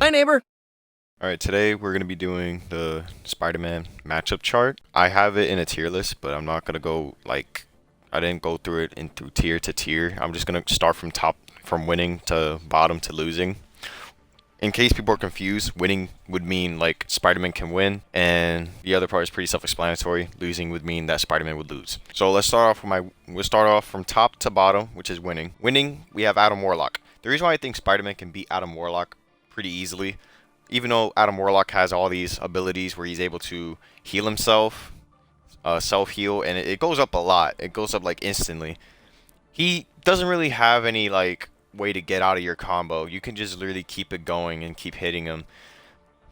Hi, neighbor. Alright, today we're going to be doing the Spider-Man matchup chart. I have it in a tier list, but I'm not going to go I didn't go through it through tier to tier. I'm just going to start from top, from winning to bottom to losing. In case people are confused, winning would mean like Spider-Man can win, and the other part is pretty self-explanatory. Losing would mean that Spider-Man would lose. So we'll start off from top to bottom, which is winning. Winning, we have Adam Warlock. The reason why I think Spider-Man can beat Adam Warlock pretty easily, even though Adam Warlock has all these abilities where he's able to heal himself, self-heal, and it goes up a lot. It goes up like instantly. He doesn't really have any like way to get out of your combo. You can just literally keep it going and keep hitting him.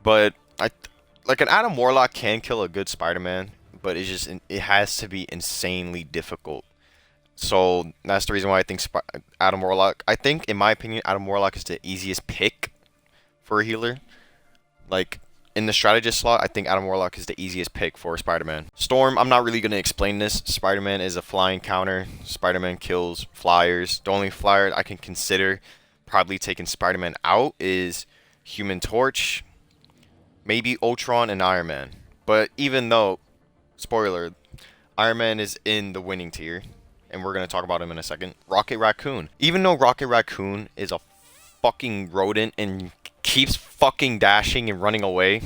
But like an Adam Warlock can kill a good Spider-Man, but it has to be insanely difficult. So that's the reason why I think Adam Warlock. I think, in my opinion, Adam Warlock is the easiest pick for a healer. Like, in the strategist slot, I think Adam Warlock is the easiest pick for Spider-Man. Storm, I'm not really going to explain this. Spider-Man is a flying counter. Spider-Man kills flyers. The only flyer I can consider probably taking Spider-Man out is Human Torch, maybe Ultron, and Iron Man. But even though, spoiler, Iron Man is in the winning tier, and we're going to talk about him in a second. Rocket Raccoon. Even though Rocket Raccoon is a fucking rodent and keeps fucking dashing and running away,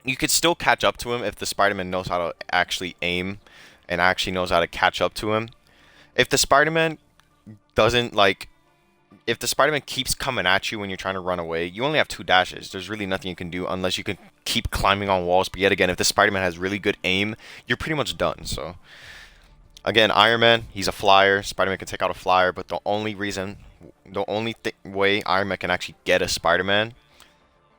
you could still catch up to him if the Spider-Man knows how to actually aim and actually knows how to catch up to him. If the Spider-Man doesn't like, if the Spider-Man keeps coming at you when you're trying to run away, you only have 2 dashes. There's really nothing you can do unless you can keep climbing on walls. But yet again, if the Spider-Man has really good aim, you're pretty much done. So again, Iron Man, he's a flyer. Spider-Man can take out a flyer, but the only way Iron Man can actually get a Spider-Man,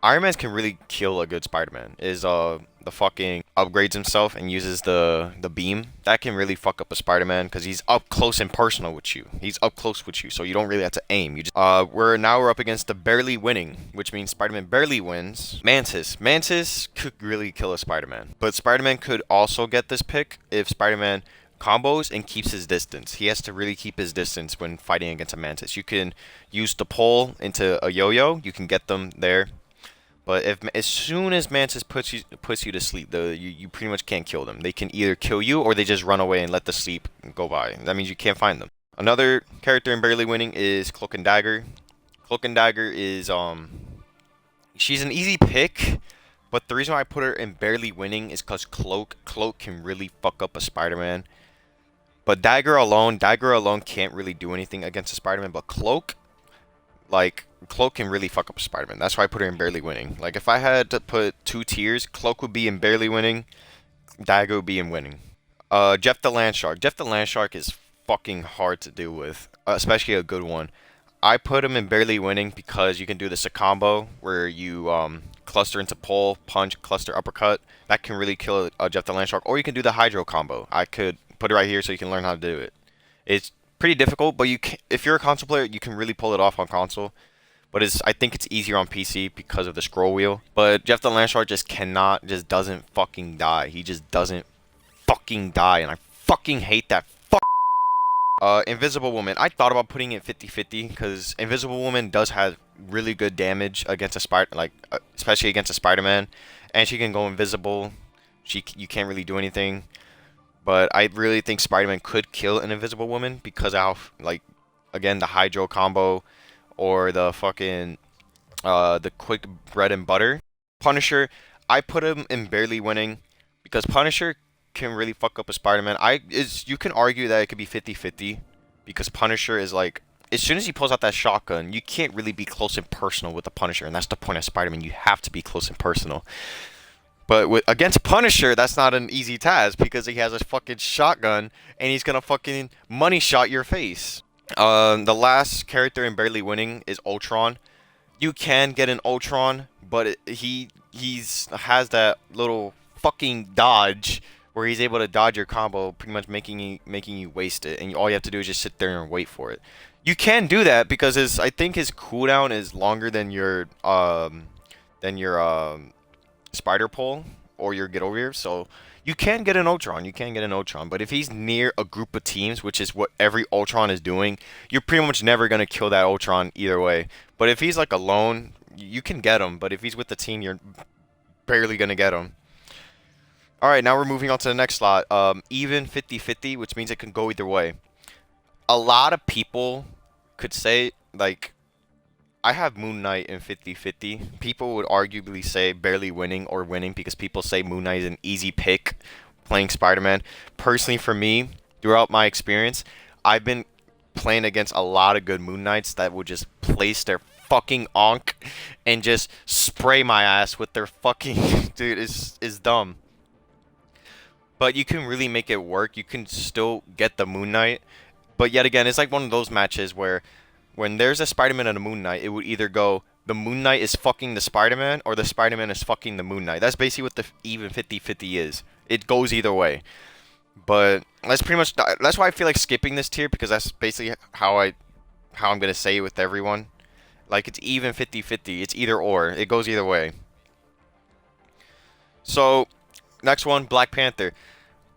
Iron Man can really kill a good Spider-Man, is the fucking upgrades himself and uses the beam. That can really fuck up a Spider-Man because he's up close and personal with you. He's up close with you, so you don't really have to aim. You just we're up against the barely winning, which means Spider-Man barely wins. Mantis. Mantis could really kill a Spider-Man, but Spider-Man could also get this pick if Spider-Man combos and keeps his distance. He has to really keep his distance when fighting against a Mantis. You can use the pole into a yo-yo. You can get them there. But as soon as Mantis puts you to sleep, you pretty much can't kill them. They can either kill you or they just run away and let the sleep go by. That means you can't find them. Another character in barely winning is Cloak and Dagger. Cloak and Dagger is she's an easy pick, but the reason why I put her in barely winning is because Cloak can really fuck up a Spider-Man. But Dagger alone can't really do anything against a Spider-Man. But Cloak can really fuck up a Spider-Man. That's why I put her in barely winning. Like, if I had to put 2 tiers, Cloak would be in barely winning, Dagger would be in winning. Jeff the Landshark. Jeff the Landshark is fucking hard to deal with, especially a good one. I put him in barely winning because you can do the combo where you cluster into pole, punch, cluster, uppercut. That can really kill Jeff the Landshark. Or you can do the Hydro combo. I could put it right here so you can learn how to do it. It's pretty difficult, but if you're a console player, you can really pull it off on console. But I think it's easier on PC because of the scroll wheel. But Jeff the Landshark just doesn't fucking die. He just doesn't fucking die, and I fucking hate that. Invisible Woman. I thought about putting it 50-50 because Invisible Woman does have really good damage against a especially against a Spider-Man, and she can go invisible. You can't really do anything. But I really think Spider-Man could kill an Invisible Woman because of how, again, the Hydro combo or the fucking, the quick bread and butter. Punisher, I put him in barely winning because Punisher can really fuck up a Spider-Man. You can argue that it could be 50-50 because Punisher is like, as soon as he pulls out that shotgun, you can't really be close and personal with the Punisher, and that's the point of Spider-Man. You have to be close and personal. But against Punisher, that's not an easy task because he has a fucking shotgun and he's gonna fucking money shot your face. The last character in barely winning is Ultron. You can get an Ultron, but he has that little fucking dodge where he's able to dodge your combo, pretty much making you waste it, and all you have to do is just sit there and wait for it. You can do that because I think his cooldown is longer than your spider pole or your get over here, so you can get an Ultron. But if he's near a group of teams, which is what every Ultron is doing, you're pretty much never gonna kill that Ultron either way. But if he's like alone you can get him, but if he's with the team, you're barely gonna get him. All right, now we're moving on to the next slot. Even 50-50, which means it can go either way. A lot of people could say, like, I have Moon Knight in 50-50. People would arguably say barely winning or winning because people say Moon Knight is an easy pick playing Spider-Man. Personally, for me, throughout my experience, I've been playing against a lot of good Moon Knights that would just place their fucking onk and just spray my ass with their fucking dude is dumb. But you can really make it work. You can still get the Moon Knight. But yet again, it's like one of those matches where when there's a Spider-Man and a Moon Knight, it would either go the Moon Knight is fucking the Spider-Man or the Spider-Man is fucking the Moon Knight. That's basically what the even 50-50 is. It goes either way. But that's pretty much that's why I feel like skipping this tier because that's basically how I'm gonna say it with everyone. Like it's even 50-50. It's either or. It goes either way. So next one, Black Panther.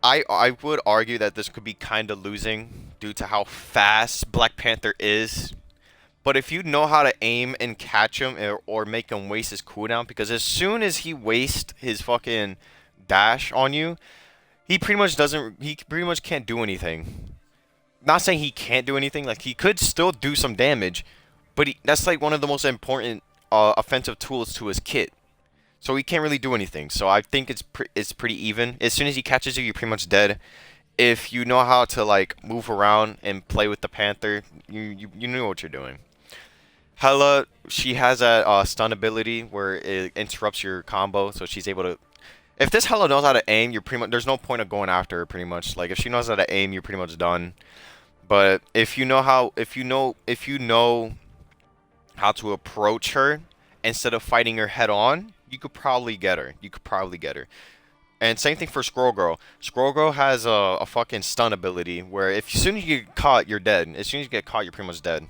I would argue that this could be kind of losing due to how fast Black Panther is. But if you know how to aim and catch him or make him waste his cooldown, because as soon as he wastes his fucking dash on you, he pretty much doesn't. He pretty much can't do anything. Not saying he can't do anything. Like he could still do some damage, but that's like one of the most important offensive tools to his kit. So he can't really do anything. So I think it's pretty even. As soon as he catches you, you're pretty much dead. If you know how to like move around and play with the Panther, you know what you're doing. Hela, she has a stun ability where it interrupts your combo, so she's able to. If this Hela knows how to aim, you're pretty much there's no point of going after her. Pretty much, like if she knows how to aim, you're pretty much done. But if you know how to approach her instead of fighting her head on, you could probably get her. You could probably get her. And same thing for Scroll Girl. Scroll Girl has a fucking stun ability where if as soon as you get caught, you're dead. As soon as you get caught, you're pretty much dead.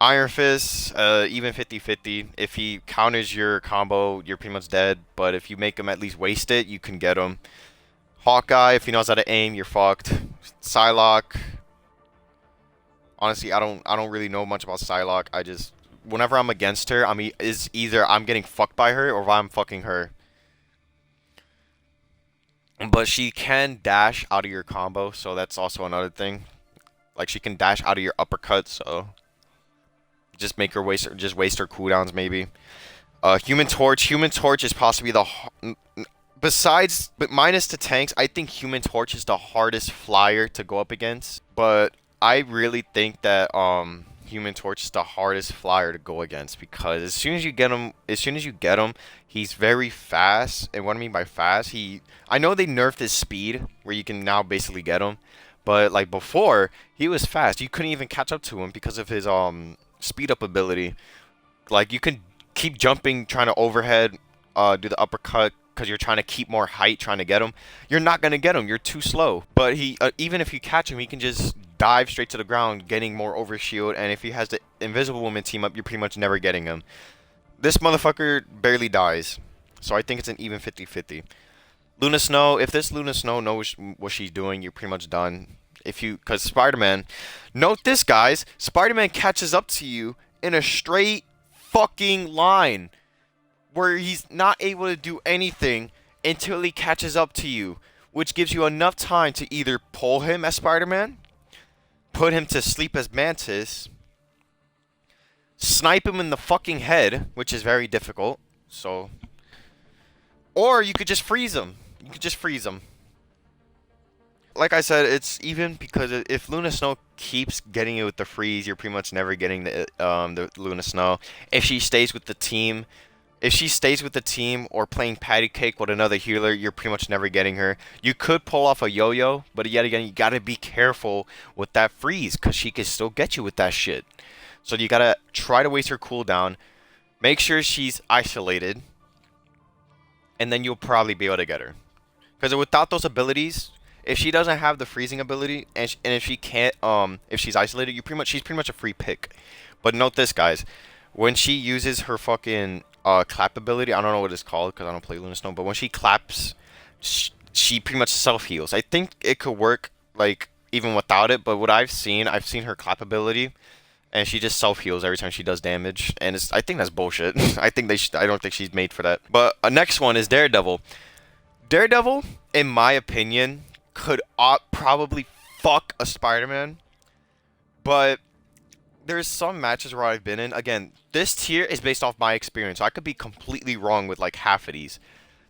Iron Fist, even 50-50. If he counters your combo, you're pretty much dead. But if you make him at least waste it, you can get him. Hawkeye, if he knows how to aim, you're fucked. Psylocke. Honestly, I don't really know much about Psylocke. I just whenever I'm against her, is either I'm getting fucked by her or I'm fucking her. But she can dash out of your combo, so that's also another thing. Like she can dash out of your uppercut, so just make her waste her cooldowns maybe. Human Torch. Human Torch is possibly the but minus the tanks, I think Human Torch is the hardest flyer to go up against. But I really think that Human Torch is the hardest flyer to go against because as soon as you get him, he's very fast. And what I mean by fast, I know they nerfed his speed where you can now basically get him, but like before, he was fast. You couldn't even catch up to him because of his speed up ability. Like you can keep jumping, trying to overhead, do the uppercut because you're trying to keep more height, trying to get him. You're not gonna get him. You're too slow. But he, even if you catch him, he can just dive straight to the ground, getting more overshield. And if he has the Invisible Woman team up, you're pretty much never getting him. This motherfucker barely dies, so I think it's an even 50-50. Luna Snow, if this Luna Snow knows what she's doing, you're pretty much done. Because Spider-Man, note this, guys, Spider-Man catches up to you in a straight fucking line where he's not able to do anything until he catches up to you, which gives you enough time to either pull him as Spider-Man, put him to sleep as Mantis, snipe him in the fucking head, which is very difficult, so... Or you could just freeze him. You could just freeze him. Like I said, it's even because if Luna Snow keeps getting it with the freeze, you're pretty much never getting the Luna Snow. If she stays with the team... If she stays with the team or playing patty cake with another healer, you're pretty much never getting her. You could pull off a yo-yo, but yet again, you gotta be careful with that freeze, because she can still get you with that shit. So you gotta try to waste her cooldown, make sure she's isolated, and then you'll probably be able to get her. Because without those abilities, if she doesn't have the freezing ability, and if she can't, if she's isolated, she's pretty much a free pick. But note this, guys, when she uses her fucking clap ability, I don't know what it's called because I don't play Luna Snow, but when she claps, she pretty much self heals. I think it could work like even without it, but what I've seen her clap ability, and she just self heals every time she does damage, and I think that's bullshit. I don't think she's made for that. But next one is Daredevil. Daredevil, in my opinion, could probably fuck a Spider-Man, but there's some matches where I've been in. Again, this tier is based off my experience, so I could be completely wrong with like half of these.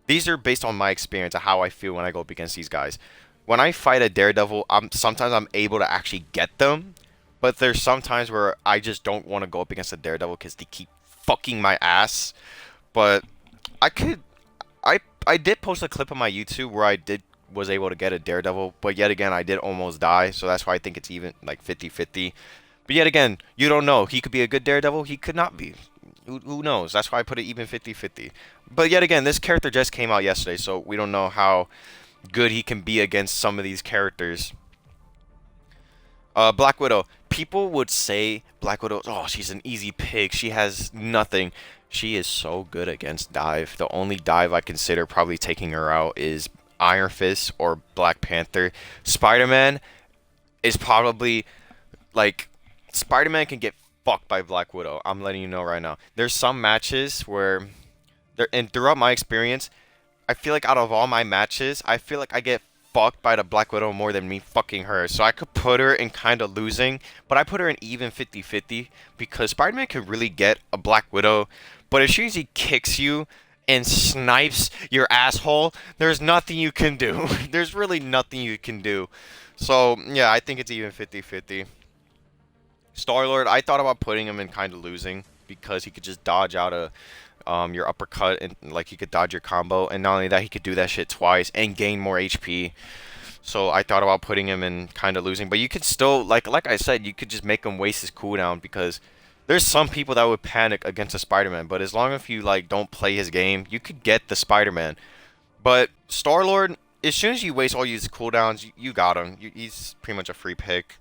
These are based on my experience of how I feel when I go up against these guys. When I fight a Daredevil, sometimes I'm able to actually get them, but there's sometimes where I just don't want to go up against a Daredevil because they keep fucking my ass. But I could, I did post a clip on my YouTube where was able to get a Daredevil, but yet again I did almost die, so that's why I think it's even like 50-50. But yet again, you don't know. He could be a good Daredevil, he could not be. Who knows? That's why I put it even 50-50. But yet again, this character just came out yesterday, so we don't know how good he can be against some of these characters. Black Widow. People would say Black Widow, oh, she's an easy pick. She has nothing. She is so good against dive. The only dive I consider probably taking her out is Iron Fist or Black Panther. Spider-Man is probably like Spider-Man can get fucked by Black Widow. I'm letting you know right now. There's some matches where and throughout my experience, I feel like out of all my matches, I feel like I get fucked by the Black Widow more than me fucking her. So I could put her in kind of losing, but I put her in even 50-50 because Spider-Man can really get a Black Widow, but as soon as he kicks you and snipes your asshole, there's nothing you can do. There's really nothing you can do. So, yeah, I think it's even 50-50. Star-Lord, I thought about putting him in kind of losing because he could just dodge out your uppercut and like he could dodge your combo, and not only that, he could do that shit twice and gain more HP. So I thought about putting him in kind of losing, but you could still like I said, you could just make him waste his cooldown because there's some people that would panic against a Spider-Man, but as long as you like don't play his game, you could get the Spider-Man. But Star-Lord, as soon as you waste all his cooldowns, you got him. He's pretty much a free pick.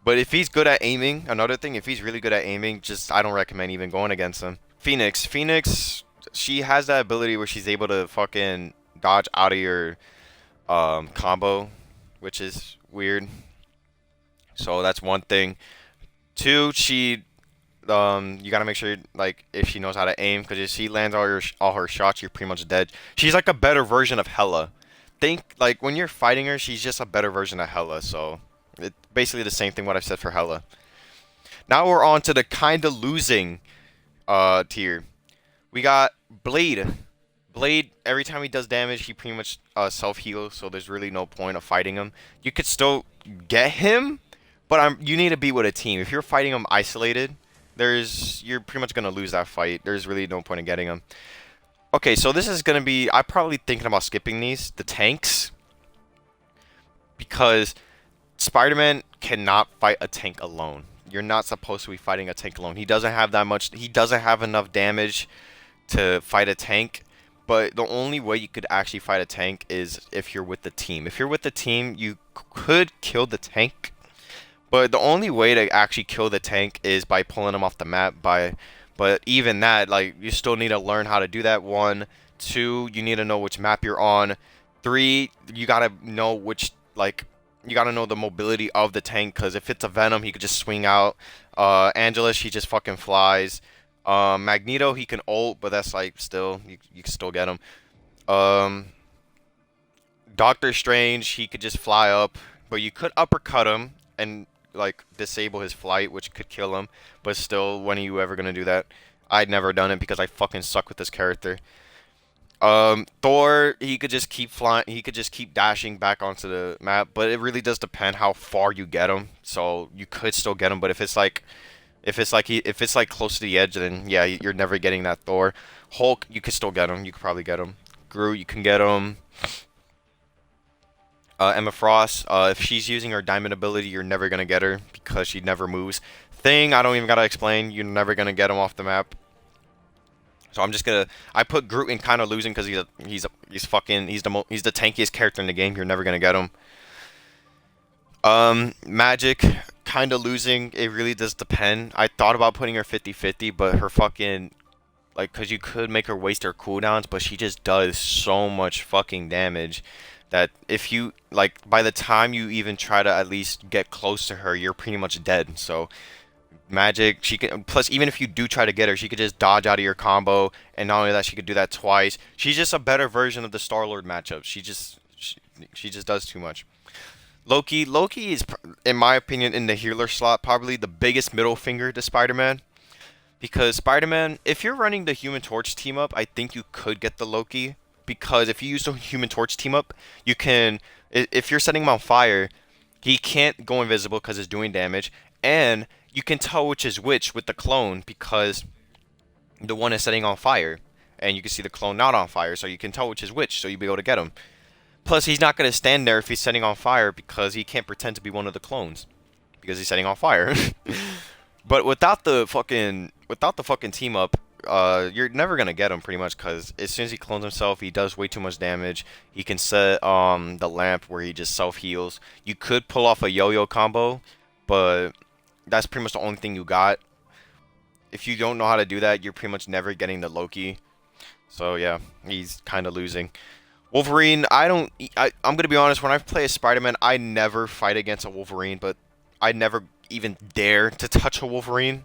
But if he's good at aiming, another thing, if he's really good at aiming, just I don't recommend even going against him. Phoenix, she has that ability where she's able to fucking dodge out of your combo, which is weird. So that's one thing. Two, you gotta make sure like if she knows how to aim, because if she lands all her shots, you're pretty much dead. She's like a better version of Hela. Think like when you're fighting her, she's just a better version of Hela. So it's basically the same thing what I've said for Hela. Now we're on to the kinda losing tier. We got Blade. Blade, every time he does damage, he pretty much self heals, so there's really no point of fighting him. You could still get him, but you need to be with a team. If you're fighting him isolated, you're pretty much gonna lose that fight. There's really no point in getting him. Okay, so this is gonna be, I'm probably thinking about skipping the tanks, because Spider-Man cannot fight a tank alone. You're not supposed to be fighting a tank alone. He doesn't have that much. He doesn't have enough damage to fight a tank. But the only way you could actually fight a tank is if you're with the team. If you're with the team, you could kill the tank. But the only way to actually kill the tank is by pulling him off the map. But even that, like, you still need to learn how to do that. 1, 2, you need to know which map you're on. 3, you gotta know which, like, you gotta know the mobility of the tank, because if it's a Venom, he could just swing out. Angelus, he just fucking flies. Magneto, he can ult, but that's like still, you can still get him. Doctor Strange, he could just fly up, but you could uppercut him and like disable his flight, which could kill him. But still, when are you ever gonna do that? I'd never done it because I fucking suck with this character. Thor, he could just keep flying. He could just keep dashing back onto the map, but it really does depend how far you get him. So you could still get him, but if it's like close to the edge, then yeah, you're never getting that Thor. Hulk, you could still get him. You could probably get him. Groot, you can get him. Emma Frost, if she's using her diamond ability, you're never gonna get her because she never moves. Thing, I don't even gotta explain. You're never gonna get him off the map. So I'm just gonna. I put Groot in kind of losing because he's the tankiest character in the game. You're never gonna get him. Magic, kind of losing. It really does depend. I thought about putting her 50-50, but her fucking like, cause you could make her waste her cooldowns, but she just does so much fucking damage that if you like, by the time you even try to at least get close to her, you're pretty much dead. So magic. She can, plus even if you do try to get her, she could just dodge out of your combo, and not only that, she could do that twice. She's just a better version of the Star-Lord matchup. She just does too much. Loki is, in my opinion, in the healer slot, probably the biggest middle finger to Spider-Man. Because Spider-Man, if you're running the Human Torch team up, I think you could get the Loki. Because if you use the Human Torch team up, you can, if you're setting him on fire, he can't go invisible because it's doing damage. And you can tell which is which with the clone because the one is setting on fire. And you can see the clone not on fire, so you can tell which is which, so you'll be able to get him. Plus, he's not going to stand there if he's setting on fire because he can't pretend to be one of the clones. Because he's setting on fire. But without the fucking team up, you're never gonna get him pretty much because as soon as he clones himself, he does way too much damage. He can set the lamp where he just self heals. You could pull off a yo-yo combo, but that's pretty much the only thing you got. If you don't know how to do that, you're pretty much never getting the Loki. So yeah, he's kind of losing. Wolverine, I'm gonna be honest. When I play as Spider-Man, I never fight against a Wolverine, but I never even dare to touch a Wolverine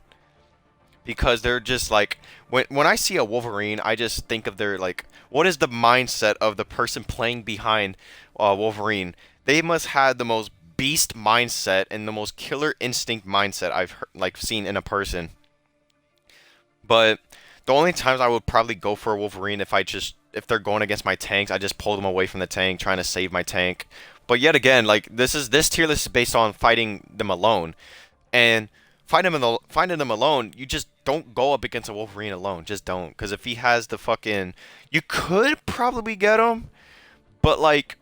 because they're just like when I see a Wolverine, I just think of their like what is the mindset of the person playing behind Wolverine? They must have the most beast mindset and the most killer instinct mindset I've like seen in a person. But the only times I would probably go for a Wolverine if they're going against my tanks, I just pull them away from the tank, trying to save my tank. But yet again, like this tier list is based on fighting them alone, and finding them alone, you just don't go up against a Wolverine alone. Just don't, because if he has the fucking, you could probably get him, but like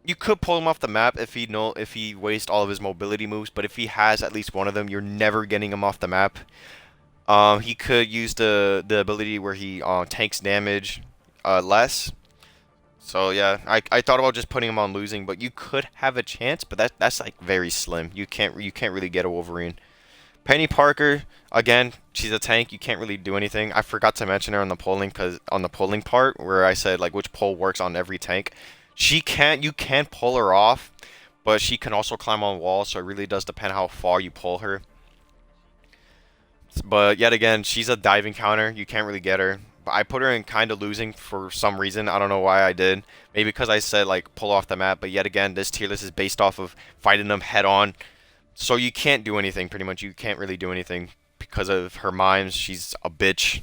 you could pull him off the map if he wastes all of his mobility moves. But if he has at least one of them, you're never getting him off the map. He could use the ability where he tanks damage less. So yeah, I thought about just putting him on losing, but you could have a chance, but that's like very slim. You can't really get a Wolverine. Penny Parker, again, she's a tank. You can't really do anything. I forgot to mention her on the polling part where I said like which poll works on every tank. You can pull her off, but she can also climb on walls, so it really does depend how far you pull her. But yet again, she's a diving counter. You can't really get her. But I put her in kind of losing for some reason. I don't know why I did. Maybe because I said like pull off the map. But yet again, this tier list is based off of fighting them head on. So you can't do anything pretty much. You can't really do anything because of her mimes. She's a bitch,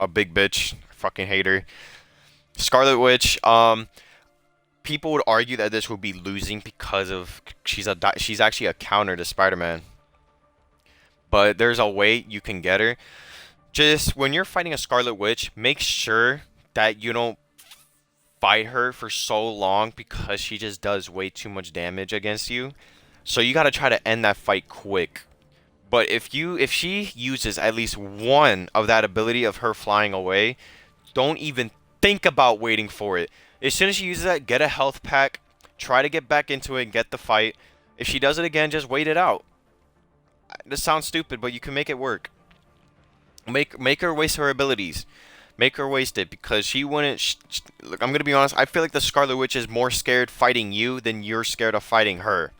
a big bitch. I fucking hate her. Scarlet Witch. People would argue that this would be losing because of she's actually a counter to Spider-Man. But there's a way you can get her. Just when you're fighting a Scarlet Witch, make sure that you don't fight her for so long because she just does way too much damage against you. So you gotta try to end that fight quick. But if she uses at least one of that ability of her flying away, don't even think about waiting for it. As soon as she uses that, get a health pack, try to get back into it and get the fight. If she does it again, just wait it out. This sounds stupid, but you can make it work. Make her waste her abilities. Make her waste it because she wouldn't. Look, I'm gonna be honest. I feel like the Scarlet Witch is more scared fighting you than you're scared of fighting her.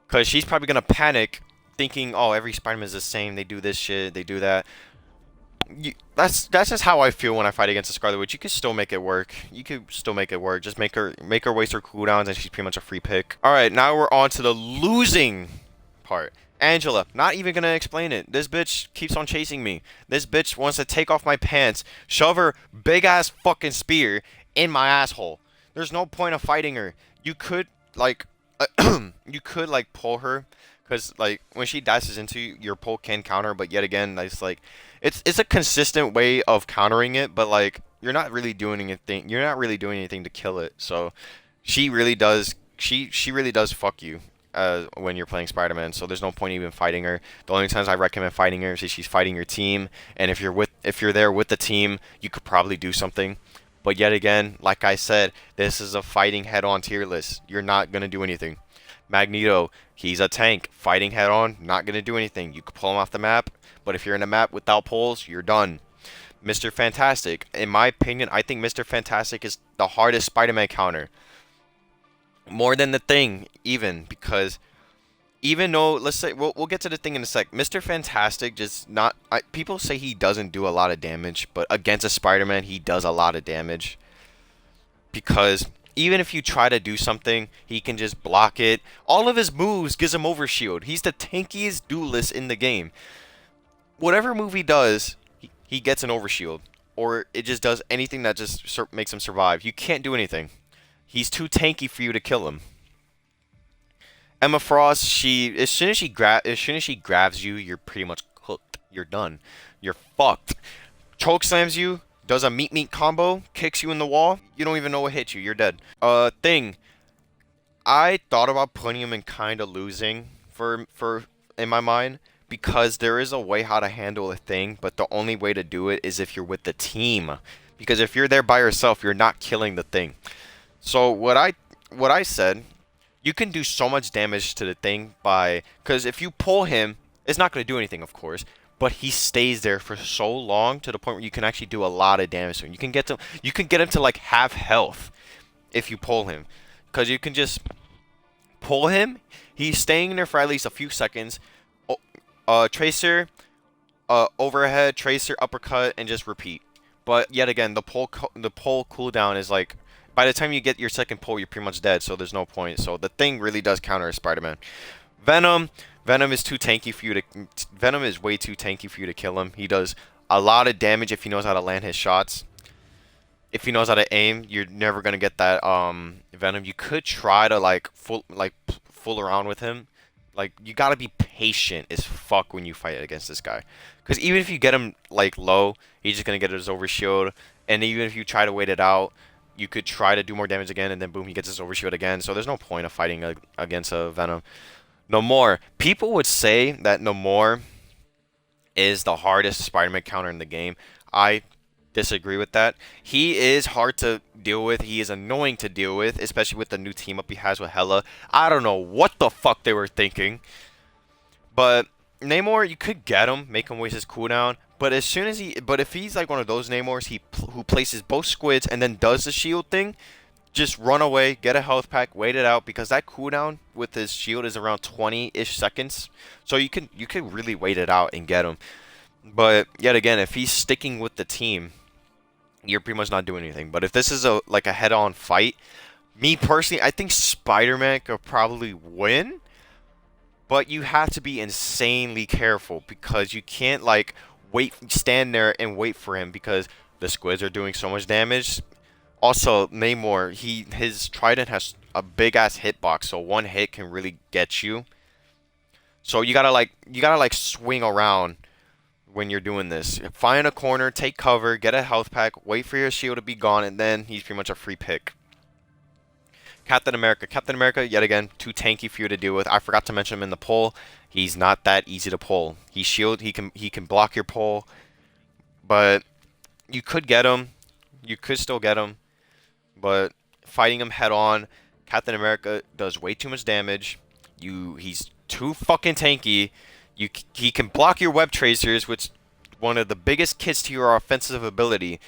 Cause she's probably gonna panic, thinking, "Oh, every Spider-Man is the same. They do this shit. They do that." That's just how I feel when I fight against the Scarlet Witch. You can still make it work. You could still make it work. Just make her waste her cooldowns, and she's pretty much a free pick. All right, now we're on to the losing part. Angela, not even gonna explain it. This bitch keeps on chasing me. This bitch wants to take off my pants, shove her big ass fucking spear in my asshole. There's no point of fighting her. You could like, you could like pull her, cause like when she dashes into you, your pull can counter. But yet again, it's like, it's a consistent way of countering it. But like you're not really doing anything. You're not really doing anything to kill it. So she really does. She really does fuck you. When you're playing Spider-Man, so there's no point even fighting her. The only times I recommend fighting her is if she's fighting your team, and if you're there with the team, you could probably do something. But yet again, like I said, this is a fighting head-on tier list. You're not gonna do anything. Magneto, he's a tank, fighting head-on, not gonna do anything. You could pull him off the map, but if you're in a map without pulls, you're done. Mr. Fantastic, in my opinion, I think Mr. Fantastic is the hardest Spider-Man counter. More than the Thing, even, because Even though, let's say, we'll get to the thing in a sec. Mr. Fantastic just not. People say he doesn't do a lot of damage, but against a Spider-Man, he does a lot of damage because even if you try to do something, he can just block it. All of his moves gives him overshield. He's the tankiest duelist in the game. Whatever move he does, he gets an overshield, or it just does anything that just makes him survive. You can't do anything. He's too tanky for you to kill him. Emma Frost, she as soon as she grabs you, you're pretty much cooked. You're done. You're fucked. Choke slams you, does a meat meat combo, kicks you in the wall. You don't even know what hit you. You're dead. Thing. I thought about putting him in kind of losing for in my mind because there is a way how to handle a thing, but the only way to do it is if you're with the team. Because if you're there by yourself, you're not killing the thing. So what I said, you can do so much damage to the thing by because if you pull him, it's not going to do anything, of course, but he stays there for so long to the point where you can actually do a lot of damage to him. You can get him to like half health if you pull him, because you can just pull him. He's staying there for at least a few seconds. Tracer, overhead, tracer, uppercut, and just repeat. But yet again, the pull cooldown is like by the time you get your second pull, you're pretty much dead. So there's no point. So the thing really does counter Spider-Man. Venom, Venom is too tanky for you to. Venom is way too tanky for you to kill him. He does a lot of damage if he knows how to land his shots. If he knows how to aim, you're never gonna get that Venom. You could try to fool around with him. Like you gotta be patient as fuck when you fight against this guy, because even if you get him like low, he's just gonna get his overshield. And even if you try to wait it out, you could try to do more damage again, and then boom, he gets his overshield again. So there's no point of fighting against a Venom. Namor. People would say that Namor is the hardest Spider-Man counter in the game. I disagree with that. He is hard to deal with. He is annoying to deal with, especially with the new team up he has with Hela. I don't know what the fuck they were thinking. But Namor, you could get him, make him waste his cooldown. But if he's like one of those Namors, who places both squids and then does the shield thing, just run away, get a health pack, wait it out, because that cooldown with his shield is around 20-ish seconds. So you can really wait it out and get him. But yet again, if he's sticking with the team, you're pretty much not doing anything. But if this is a head-on fight, me personally, I think Spider-Man could probably win. But you have to be insanely careful because you can't stand there and wait for him because the squids are doing so much damage. Also, Namor, his trident has a big ass hitbox, so one hit can really get you. So you gotta swing around when you're doing this. Find a corner, take cover, get a health pack, wait for your shield to be gone, and then he's pretty much a free pick. Captain America. Captain America, yet again, too tanky for you to deal with. I forgot to mention him in the pull. He's not that easy to pull. He can block your pull, but you could get him. You could still get him, but fighting him head on, Captain America does way too much damage. He's too fucking tanky. He can block your web tracers, which one of the biggest kits to your offensive ability,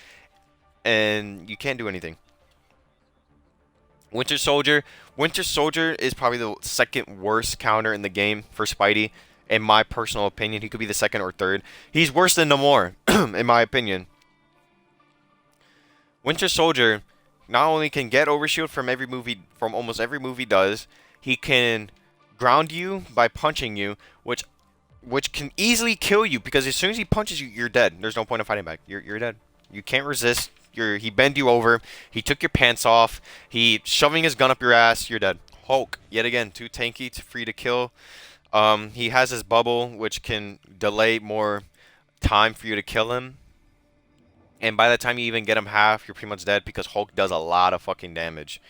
and you can't do anything. Winter Soldier. Winter Soldier is probably the second worst counter in the game for Spidey. In my personal opinion, he could be the second or third. He's worse than Namor, in my opinion. Winter Soldier not only can get overshield from almost every movie does, he can ground you by punching you, which can easily kill you because as soon as he punches you, you're dead. There's no point of fighting back. You're dead. You can't resist. He bent you over. He took your pants off. He shoving his gun up your ass. You're dead. Hulk, yet again, too tanky, too free to kill. He has his bubble, which can delay more time for you to kill him. And by the time you even get him half, you're pretty much dead because Hulk does a lot of fucking damage.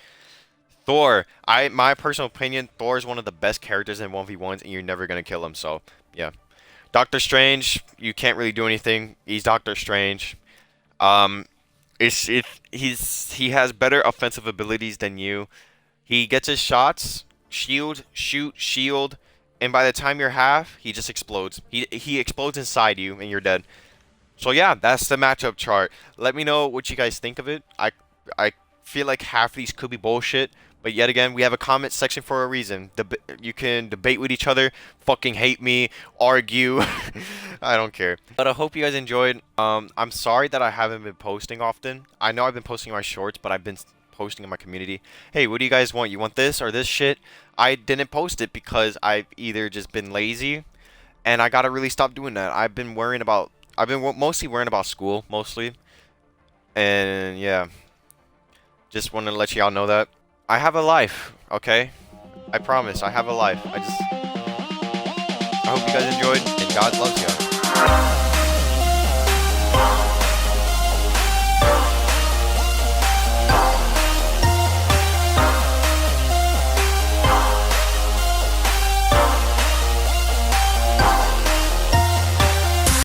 Thor, my personal opinion, Thor is one of the best characters in 1v1s, and you're never gonna kill him. So yeah, Doctor Strange, you can't really do anything. He's Doctor Strange. He has better offensive abilities than you. He gets his shots, shield, shoot, shield, and by the time you're half, he just explodes. He explodes inside you, and you're dead. So yeah, that's the matchup chart. Let me know what you guys think of it. I feel like half of these could be bullshit, But yet again, we have a comment section for a reason. You can debate with each other, fucking hate me, argue. I don't care. But I hope you guys enjoyed. I'm sorry that I haven't been posting often. I know I've been posting my shorts, but I've been posting in my community. Hey, what do you guys want? You want this or this shit? I didn't post it because I've either just been lazy, and I gotta really stop doing that. I've been mostly worrying about school, mostly. And yeah, just wanted to let y'all know that. I have a life, okay? I promise, I have a life. I hope you guys enjoyed, and God loves you.